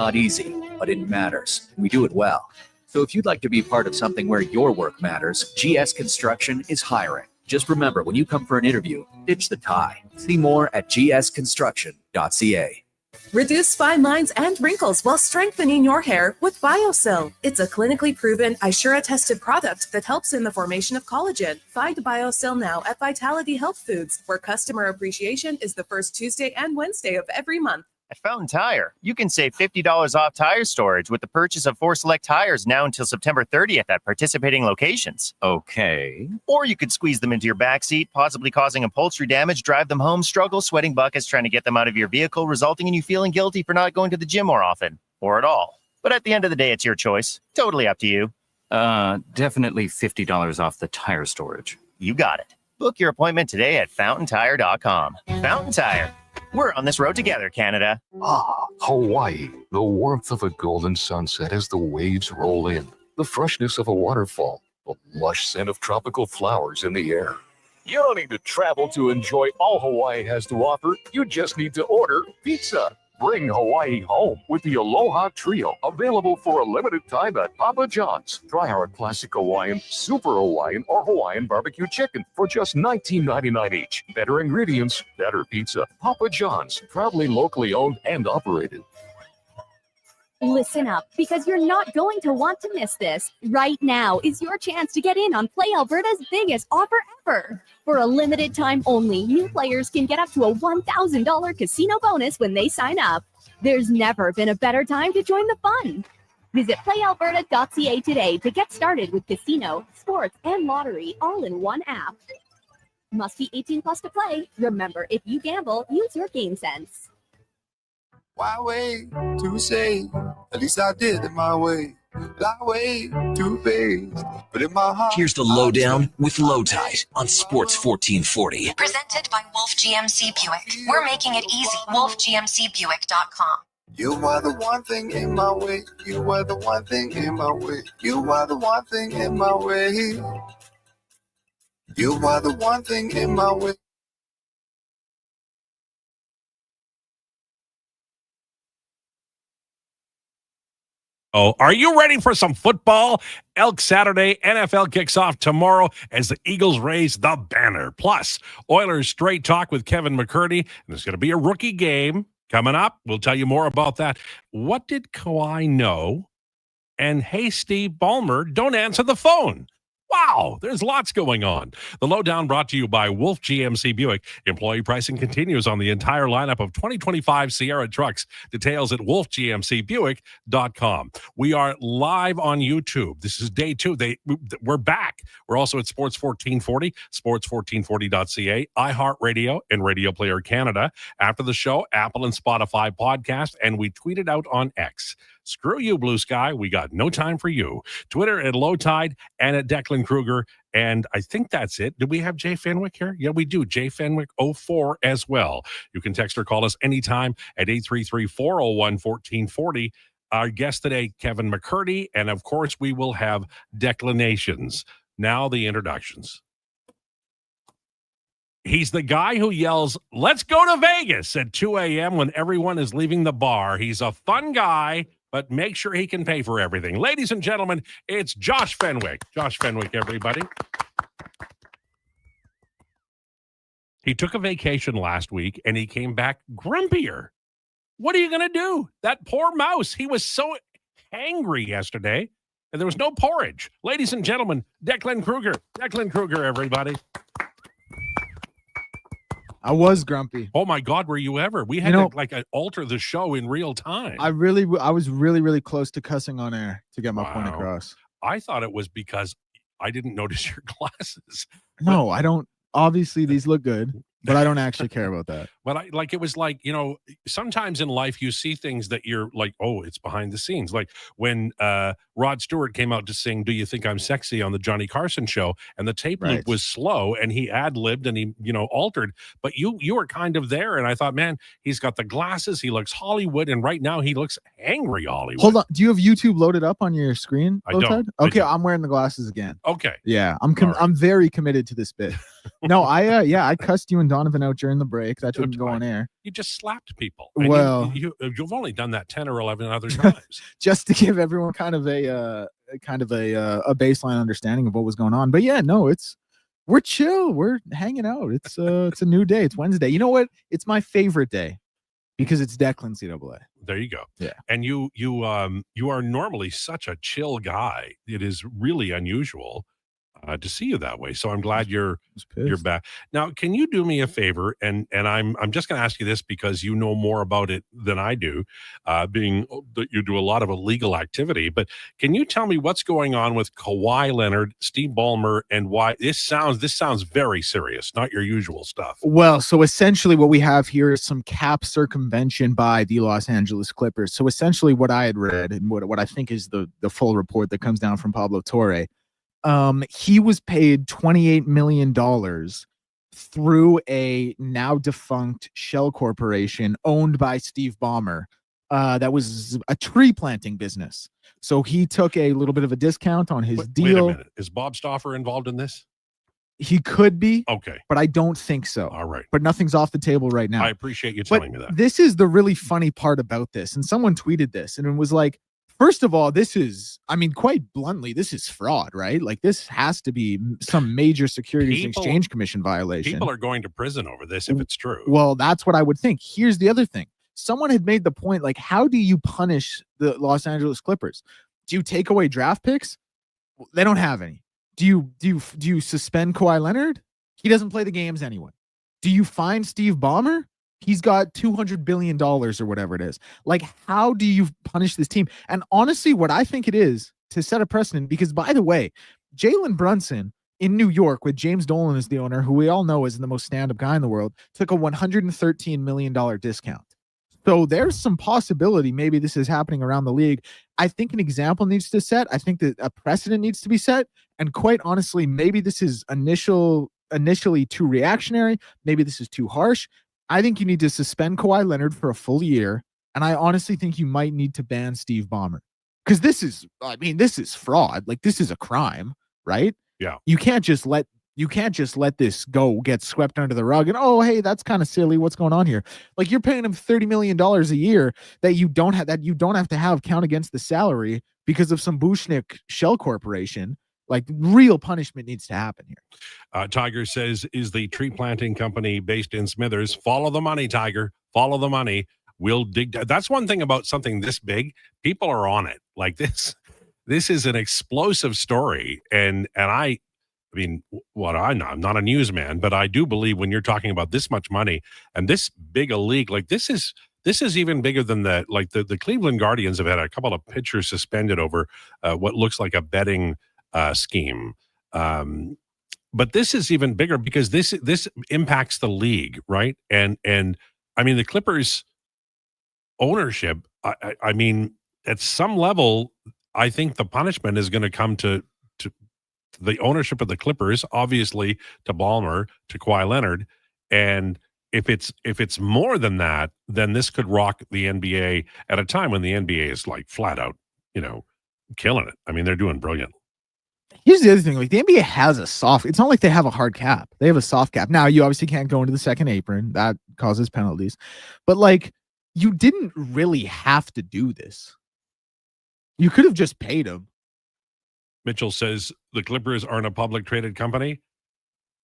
Not easy, but it matters. We do it well. So if you'd like to be part of something where your work matters, GS Construction is hiring. Just remember, when you come for an interview, ditch the tie. See more at gsconstruction.ca. Reduce fine lines and wrinkles while strengthening your hair with BioSil. It's a clinically proven, Ishura-tested product that helps in the formation of collagen. Find BioSil now at Vitality Health Foods, where customer appreciation is the first Tuesday and Wednesday of every month. At Fountain Tire, you can save $50 off tire storage with the purchase of 4 select tires now until September 30th at participating locations. Okay. Or you could squeeze them into your backseat, possibly causing upholstery damage, drive them home, struggle, sweating buckets trying to get them out of your vehicle, resulting in you feeling guilty for not going to the gym more often, or at all. But at the end of the day, it's your choice. Totally up to you. Definitely $50 off the tire storage. You got it. Book your appointment today at fountaintire.com. Fountain Tire. We're on this road together, Canada. Ah, Hawaii. The warmth of a golden sunset as the waves roll in. The freshness of a waterfall. The lush scent of tropical flowers in the air. You don't need to travel to enjoy all Hawaii has to offer. You just need to order pizza. Bring Hawaii home with the Aloha Trio, available for a limited time at Papa John's. Try our classic Hawaiian, Super Hawaiian, or Hawaiian barbecue chicken for just $19.99 each. Better ingredients, better pizza. Papa John's, proudly locally owned and operated. Listen up, because you're not going to want to miss this. Right now is your chance to get in on Play Alberta's biggest offer ever. For a limited time only, new players can get up to a $1,000 casino bonus when they sign up. There's never been a better time to join the fun. Visit playalberta.ca today to get started with casino, sports, and lottery all in one app. Must be 18 plus to play. Remember, if you gamble, use your game sense. Why wait to say? At least I did it my way. I wait too fast, but in my heart. Here's the Lowdown with Lowetide on Sports 1440. Presented by Wolf GMC Buick. We're making it easy. WolfGMCBuick.com. You are the one thing in my way. You are the one thing in my way. You are the one thing in my way. You are the one thing in my way. Oh, are you ready for some football? Elk Saturday, NFL kicks off tomorrow as the Eagles raise the banner. Plus, Oilers Straight Talk with Kevin McCurdy. And it's going to be a rookie game coming up. We'll tell you more about that. What did Kawhi know? And hey, Steve Ballmer, don't answer the phone. Wow, there's lots going on. The Lowdown brought to you by Wolf GMC Buick. Employee pricing continues on the entire lineup of 2025 Sierra trucks. Details at wolfgmcbuick.com. We are live on YouTube. This is day 2. We're back. We're also at Sports 1440, sports1440.ca, iHeartRadio, and Radio Player Canada. After the show, Apple and Spotify podcast, and we tweeted out on X. Screw you, Blue Sky. We got no time for you. Twitter at Lowetide and at Declan Krueger. And I think that's it. Do we have Jay Fenwick here? Yeah, we do. Jay Fenwick 04 as well. You can text or call us anytime at 833-401-1440. Our guest today, Kevin McCurdy. And of course, we will have declinations. Now the introductions. He's the guy who yells, "Let's go to Vegas" at 2 a.m. when everyone is leaving the bar. He's a fun guy, but make sure he can pay for everything. Ladies and gentlemen, it's Josh Fenwick. Josh Fenwick, everybody. He took a vacation last week, and he came back grumpier. What are you going to do? That poor mouse. He was so angry yesterday, and there was no porridge. Ladies and gentlemen, Declan Krueger. Declan Krueger, everybody. I was grumpy. Oh my God, were you ever? We had to alter the show in real time. I was really close to cussing on air to get my point across. I thought it was because I didn't notice your glasses. No, I don't. Obviously, these look good, but I don't actually care about that. But it was like, sometimes in life you see things that you're like, oh, it's behind the scenes. Like when Rod Stewart came out to sing "Do You Think I'm Sexy" on the Johnny Carson show, and the tape loop was slow, and he ad-libbed and he, altered. But you were kind of there, and I thought, man, he's got the glasses, he looks Hollywood, and right now he looks angry Hollywood. Hold on, do you have YouTube loaded up on your screen? I don't. Okay, I'm wearing the glasses again. Okay. Yeah, I'm very committed to this bit. No, I cussed you and Donovan out during the break. That didn't go on air. You just slapped people. And Well, you've only done that 10 or 11 other times. Just to give everyone kind of a baseline understanding of what was going on. But yeah, no, we're chill. We're hanging out. It's a new day. It's Wednesday. You know what? It's my favorite day because it's Declan CAA. There you go. Yeah. And you are normally such a chill guy. It is really unusual to see you that way. So I'm glad you're back. Now, can you do me a favor? And I'm just going to ask you this because you know more about it than I do, being that you do a lot of illegal activity. But can you tell me what's going on with Kawhi Leonard, Steve Ballmer, and why this sounds very serious, not your usual stuff? Well, so essentially what we have here is some cap circumvention by the Los Angeles Clippers. So essentially what I had read and what I think is the full report that comes down from Pablo Torre, he was paid $28 million through a now defunct shell corporation owned by Steve Ballmer. That was a tree planting business. So he took a little bit of a discount on his deal. Wait a minute. Is Bob Stauffer involved in this? He could be. Okay. But I don't think so. All right. But nothing's off the table right now. I appreciate you telling me that. This is the really funny part about this. And someone tweeted this and it was like, first of all, this is, I mean, quite bluntly, this is fraud, right? Like this has to be some major Securities and Exchange Commission violation. People are going to prison over this if it's true. Well, that's what I would think. Here's the other thing. Someone had made the point, like, how do you punish the Los Angeles Clippers? Do you take away draft picks? They don't have any. Do you suspend Kawhi Leonard? He doesn't play the games anyway. Do you fine Steve Ballmer? He's got $200 billion or whatever it is. Like, how do you punish this team? And honestly, what I think it is to set a precedent, because by the way, Jalen Brunson in New York with James Dolan as the owner, who we all know is the most stand-up guy in the world, took a $113 million discount. So there's some possibility maybe this is happening around the league. I think an example needs to set. I think that a precedent needs to be set. And quite honestly, maybe this is initially too reactionary. Maybe this is too harsh. I think you need to suspend Kawhi Leonard for a full year. And I honestly think you might need to ban Steve Ballmer. Because this is fraud. Like, this is a crime, right? Yeah. You can't just let this get swept under the rug and, oh, hey, that's kind of silly. What's going on here? Like, you're paying him $30 million a year that you don't have to have count against the salary because of some Bushnick shell corporation. Like, real punishment needs to happen here. Tiger says, is the tree planting company based in Smithers? Follow the money, Tiger. Follow the money. We'll dig. That's one thing about something this big. People are on it. Like this is an explosive story. And I mean, what I know, I'm not a newsman, but I do believe when you're talking about this much money and this big a league, like this is even bigger than the Cleveland Guardians have had a couple of pitchers suspended over what looks like a betting scheme. But this is even bigger because this impacts the league, right? And I mean, the Clippers ownership, I mean, at some level, I think the punishment is going to come to the ownership of the Clippers, obviously to Ballmer, to Kawhi Leonard. And if it's more than that, then this could rock the NBA at a time when the NBA is like flat out, killing it. I mean, they're doing brilliant. Here's the other thing. Like, the NBA has it's not like they have a hard cap. They have a soft cap. Now, you obviously can't go into the second apron. That causes penalties. But, like, you didn't really have to do this. You could have just paid him. Mitchell says the Clippers aren't a public traded company.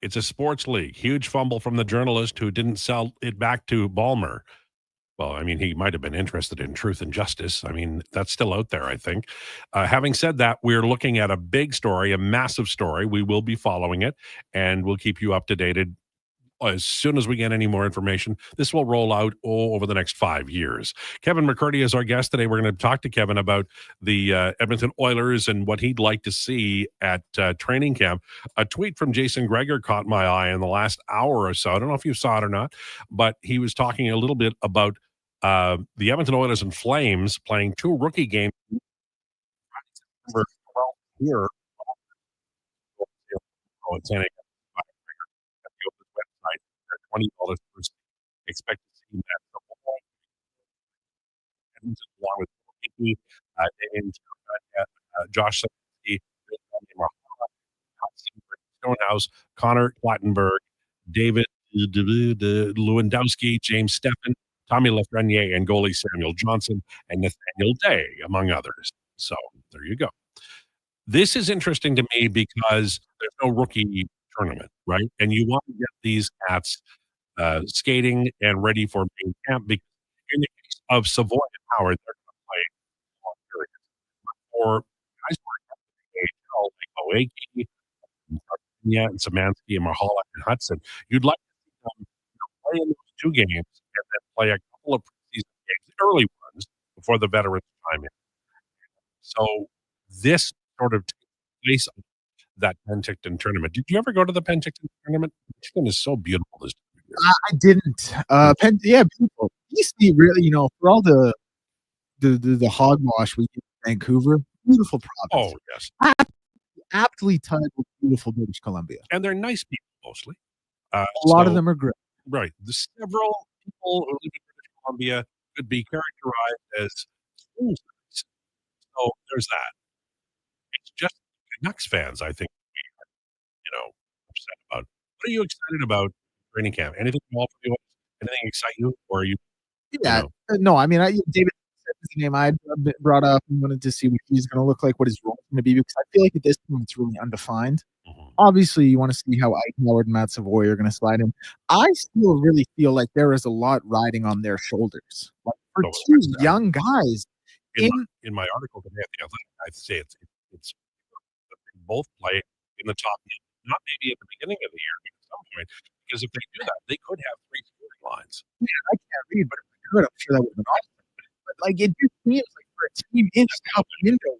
It's a sports league. Huge fumble from the journalist who didn't sell it back to Ballmer. Well, I mean, he might have been interested in truth and justice. I mean, that's still out there, I think. Having said that, we're looking at a big story, a massive story. We will be following it, and we'll keep you up to date as soon as we get any more information. This will roll out over the next 5 years. Kevin McCurdy is our guest today. We're going to talk to Kevin about the Edmonton Oilers and what he'd like to see at training camp. A tweet from Jason Gregor caught my eye in the last hour or so. I don't know if you saw it or not, but he was talking a little bit about the Edmonton Oilers and Flames playing 2 rookie games. Number 12 here. Website, $20 per seat. Expect to see that along with Josh Stone House, Connor Plattenberg, David Lewandowski, James Steffen, Tommy Lafreniere, and goalie Samuel Johnson, and Nathaniel Day, among others. So there you go. This is interesting to me because there's no rookie tournament, right? And you want to get these cats skating and ready for main camp because in the case of Savoy and Howard, they're going to play long periods. For guys who are at the AHL, like Oaki, and Samansky and Mahala and Hudson, you'd like to see them play in those 2 games and then play a couple of preseason games, early ones, before the veterans chime in. So this sort of takes place of that Penticton tournament. Did you ever go to the Penticton tournament? Penticton is so beautiful this year. I didn't. Yeah, beautiful. BC really, for all the hogwash we get in Vancouver, beautiful province. Oh, yes. Aptly titled beautiful British Columbia. And they're nice people mostly. A lot of them are great. Right. The several people who live in British Columbia could be characterized as schools. So there's that. It's just Canucks fans, I think, upset about. What are you excited about training camp? Anything at all for you? Anything excite you? Or are you? Yeah. No, I mean, David said his name I had brought up and wanted to see what he's going to look like, what his role is going to be, because I feel like at this point it's really undefined. Obviously, you want to see how Ike Howard and Matt Savoy are going to slide in. I still really feel like there is a lot riding on their shoulders. Like for 2 young guys. In my article today at the Athletic, I'd say it's they both play in the top, not maybe at the beginning of the year, but at some point, because if they do that, they could have 3 scoring lines. Yeah, I can't read, but if they could, I'm sure that would have been awesome. But like it just seems like for a team in a cup window,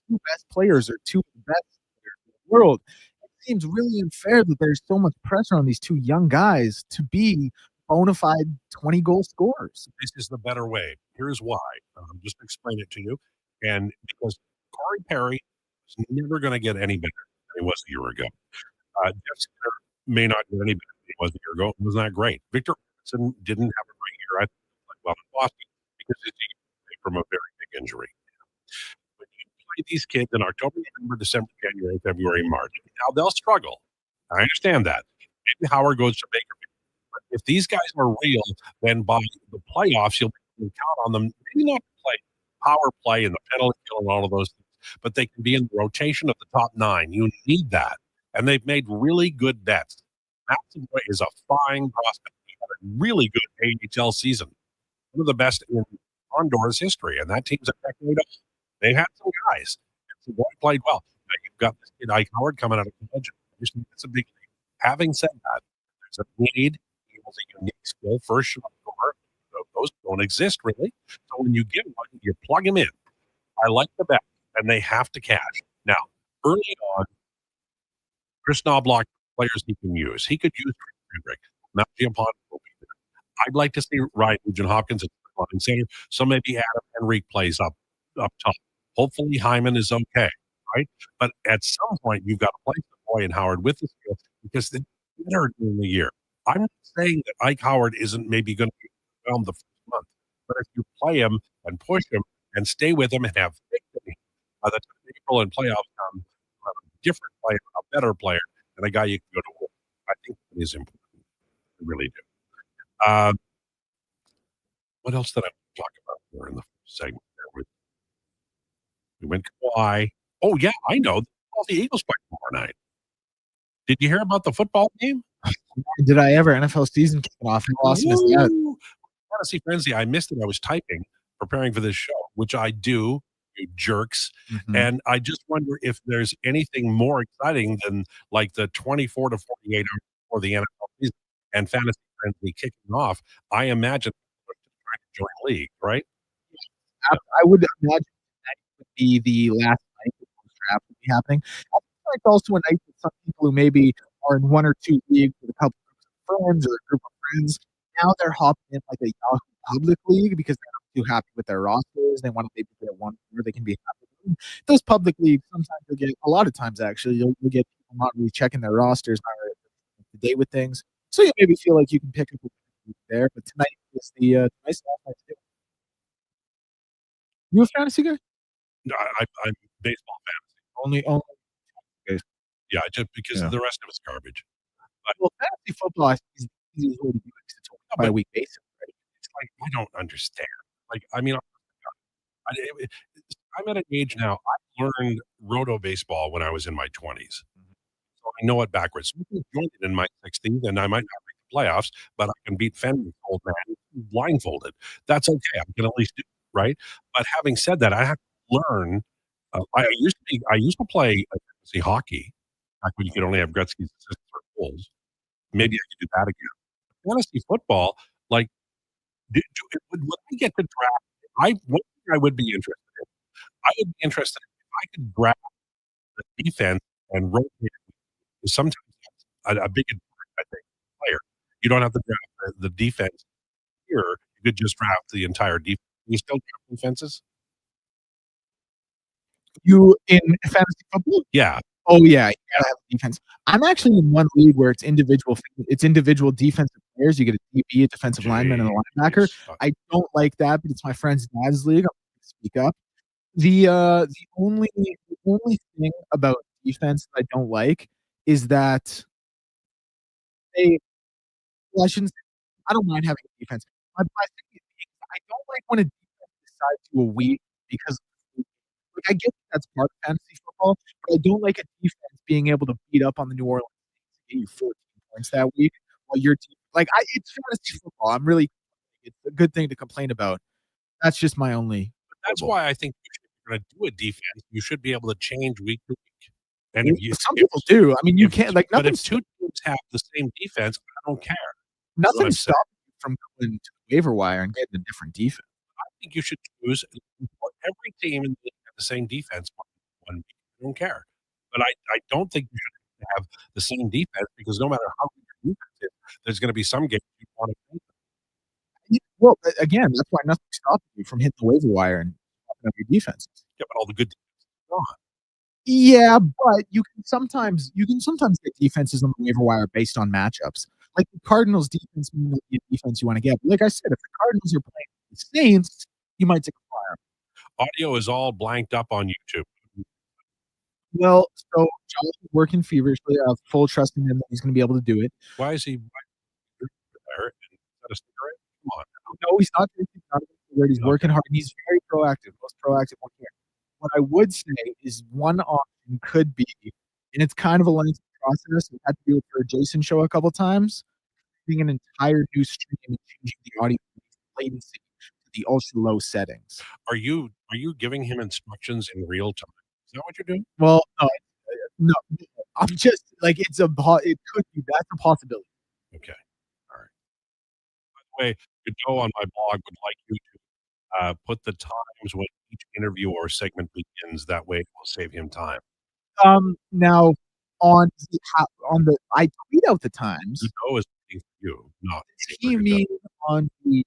the 2 best players are 2 of the best players in the world. It seems really unfair that there's so much pressure on these 2 young guys to be bona fide 20-goal scorers. This is the better way. Here's why. Just to explain it to you. And because Corey Perry is never going to get any better than he was a year ago. Jeff Skinner may not get any better than he was a year ago. It was not great. Victor Olsen didn't have a great year. I think he played well in Boston because he's from a very big injury. When you play these kids in October, November, December, January, February, March, now they'll struggle. I understand that. Maybe Howard goes to Baker. But if these guys are real, then by the playoffs, you'll count on them. Maybe not to play power play and the penalty kill and all of those things, but they can be in the rotation of the top 9. You need that. And they've made really good bets. Matt is a fine prospect. He had a really good AHL season. One of the best in Condor's history. And that team's a decade old. They've had some guys. And Savoy played well. Now you've got this kid, Ike Howard, coming out of college. It's a big league. Having said that, there's a need. He has a unique skill, first shot scorer. Those don't exist really. So when you get one, you plug him in. I like the bet, and they have to cash. Now, early on, Chris Knobloch players he can use. He could use Frederick. Matt Giampano will be there. I'd like to see Ryan Nugent Hopkins at the line center. So maybe Adam Henrique plays up top. Hopefully Hyman is okay, right? But at some point, you've got to play Savoy and Howard with the skill because they're better during the year. I'm not saying that Ike Howard isn't maybe going to be overwhelmed the first month, but if you play him and push him and stay with him and have faith in him, by the time April and playoffs come, a different player, a better player, and a guy you can go to war. I think it is important. I really do. What else did I talk about here in the first segment? We went Kawhi. Oh, yeah, I know. All the Eagles play tomorrow night. Did you hear about the football game? Did I ever? NFL season kicking off. Fantasy Frenzy. I missed it. I was typing, preparing for this show, which I do, you jerks. Mm-hmm. And I just wonder if there's anything more exciting than like the 24 to 48 hours before the NFL season and Fantasy Frenzy kicking off. I imagine trying to join league, right? I would imagine that would be the last night the draft would be happening. I think it's also a night that some people who maybe are in 1 or 2 leagues with a couple of friends or a group of friends, now they're hopping in like a Yahoo public league because they're not too happy with their rosters. They want to maybe get one where they can be happy with them. Those public leagues, sometimes you'll get, a lot of times actually, you'll get people not really checking their rosters, not really up to date with things. So you maybe feel like you can pick up a there. But tonight is the nice night. You a fantasy guy? No, I'm baseball fantasy. Only. Yeah, just because Yeah. the rest of it's garbage. But Well, fantasy football is the easiest way to do it 'cause it's a but week basis, right? it's like I don't understand. Like, I mean, I'm at an age now. I learned roto baseball when I was in my 20s. So I know it backwards. You can join it in my 60s, and I might not make the playoffs, but I can beat Fender's old man blindfolded. That's okay. I can at least do it, right? But having said that, I have to learn. I used to play fantasy hockey back when you could only have Gretzky's assists or goals. Maybe I could do that again. Fantasy football, like, would I get to draft? One thing I would be interested in. I would be interested if I could draft the defense and rotate it. Sometimes that's a big advantage, I think, player. You don't have to draft the defense here. You could just draft the entire defense. You still draft defenses? You in fantasy football? Yeah. Oh yeah, you gotta have defense. I'm actually in one league where it's individual defensive players. You get a DB, a defensive lineman, and a linebacker. I don't like that, but it's my friend's dad's league. I'm gonna speak up. The only thing about defense that I don't like is that they well, I don't mind having a defense. My thing is I don't like when a defense decides to a week because like I get that's part of fantasy football, but I don't like a defense being able to beat up on the New Orleans Saints and get you 14 points that week while your team it's fantasy football. It's a good thing to complain about. That's just my only That's quibble. why I think if you're going to do a defense, you should be able to change week to week. And Some people do. I mean, you can't but nothing. if two teams have the same defense, I don't care. Nothing I'm stops you from going to the waiver wire and getting a different defense. I think you should choose every team in the league have the same defense one week. I don't care. But I don't think you should have the same defense because no matter how good your defense is, there's going to be some games you want to play. Well, again, that's why nothing stops you from hitting the waiver wire and popping up your defenses. Yeah, but all the good defenses are gone. Yeah, but you can sometimes get defenses on the waiver wire based on matchups. Like the Cardinals defense may not be a defense you want to get. But like I said, if the Cardinals are playing the Saints, you might take a flyer. Audio is all blanked up on YouTube. Well, so Jonathan's working feverishly. I have full trust in him that he's going to be able to do it. Why is he there? Is that a cigarette? Come on. No, he's not. He's working hard. And he's very proactive. Most proactive one here. What I would say is one option could be, and it's kind of a lengthy process. We've had to do it for a Jason show a couple times, doing an entire new stream and changing the audio latency to the ultra low settings. Are you giving him instructions in real time? Is that what you're doing? Well, no, I'm just like it could be that's a possibility. Okay. All right. By the way, Godot on my blog would like you to put the times when each interview or segment begins. That way it will save him time. Now on the I tweet out the times. Godot is looking for you, not You mean on the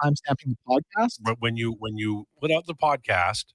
timestamping the podcast? But when you put out the podcast,